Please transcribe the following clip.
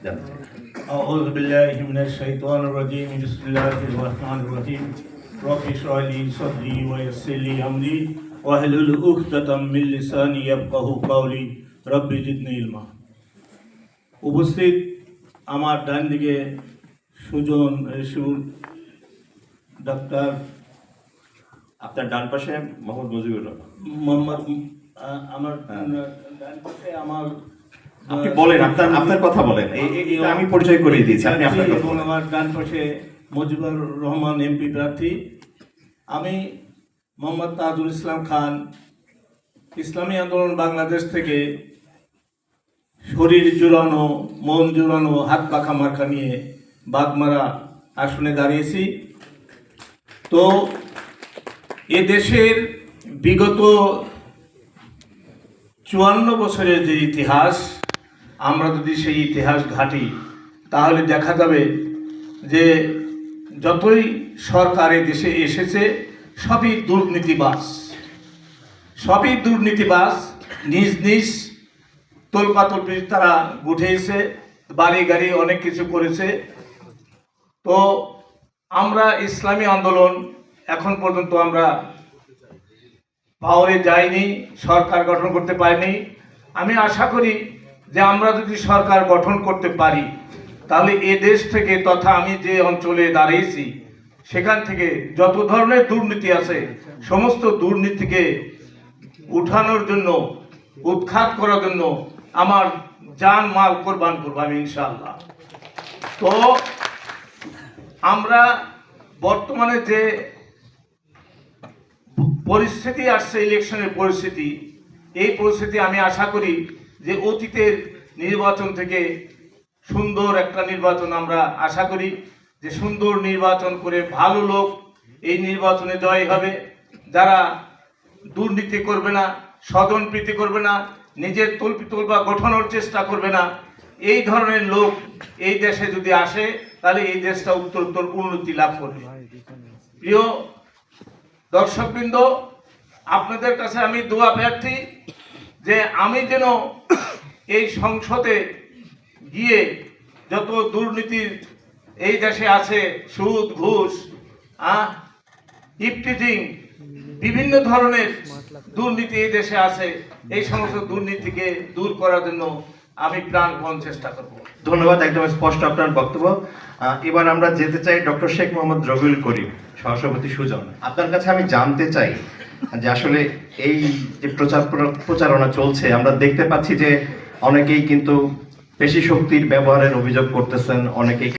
জানতে চাই। أعوذ بالله من الشيطان الرجيم بسم الله الرحمن الرحيم رب اشرح لي صدري ويسر لي أمري واحلل عقدة من لساني يفقهوا قولي رب زدني علما। উপস্থিত আমার ডান দিকে সুজন ডাক্তার, আপনার ডান পাশে মোহাম্মদ মুজিবুর রহমান। মোহাম্মদ আমার ডান পাশে আমার আপনি বলেন, আপনার কথা বলেন, এটা আমি পরিচয় করিয়ে দিয়েছি, আপনি আপনার কথা বলেন। আমার ডান পাশে মুজিবুর রহমান এমপি প্রার্থী। আমি মোহাম্মদ তাজুল ইসলাম খান, ইসলামী আন্দোলন বাংলাদেশ থেকে শরীর জোড়ানো, মন জোড়ানো, হাত পাখা মার্কা নিয়ে বাগমারা আসনে দাঁড়িয়েছি। তো এ দেশের বিগত 54 বছরের যে ইতিহাস, আমরা যদি সেই ইতিহাস ঘাঁটি তাহলে দেখা যাবে যে যতই সরকার এ দেশে এসেছে সবই দুর্নীতিবাজ, নিজ নিজ তোলপাতলপি তারা উঠেছে, বাড়ি গাড়ি অনেক কিছু করেছে। তো আমরা ইসলামী আন্দোলন এখন পর্যন্ত আমরা পাওয়ারে যাইনি, সরকার গঠন করতে পারিনি। আমি আশা করি যে আমরা যদি সরকার গঠন করতে পারি তাহলে এ দেশ থেকে, তথা আমি যে অঞ্চলে দাঁড়িয়েছি সেখান থেকে যত ধরনের দুর্নীতি আছে সমস্ত দুর্নীতিকে উঠানোর জন্য, উৎখাত করার জন্য আমার জান মাল কোরবান করবো আমি ইনশাআল্লাহ। তো আমরা বর্তমানে যে পরিস্থিতি আসছে, ইলেকশনের পরিস্থিতি, এই পরিস্থিতি আমি আশা করি যে অতীতের নির্বাচন থেকে সুন্দর একটা নির্বাচন আমরা আশা করি, যে সুন্দর নির্বাচন করে ভালো লোক এই নির্বাচনে জয় হবে, যারা দুর্নীতি করবে না, স্বজনপ্রীতি করবে না, নিজের তল্পা গঠনের চেষ্টা করবে না, এই ধরনের লোক এই দেশে যদি আসে তাহলে এই দেশটা উত্তরোত্তর উন্নতি লাভ করবে। প্রিয় দর্শকবৃন্দ, আপনাদের কাছে আমি দোয়া প্রার্থী যে আমি যেন এই সংসদে গিয়ে যত দুর্নীতির এই দেশে আছে, সুদ, ঘুষ, ইফটিজিং, বিভিন্ন ধরনের দুর্নীতি এই দেশে আছে, এই সমস্ত দুর্নীতিকে দূর করার জন্য আমি প্রাণপণ চেষ্টা করব। ধন্যবাদ, একদম স্পষ্ট আপনার বক্তব্য। এবার আমরা যেতে চাই ডক্টর শেখ মোহাম্মদ রবিউল করিম, সহসভাপতি সুজন। আপনার কাছে আমি জানতে চাই যে আসলে এই যে প্রচারণা চলছে, আমরা দেখতে পাচ্ছি যে অনেকেই কিন্তু পেশি শক্তির ব্যবহারের অভিযোগ করতেছেন, অনেকেই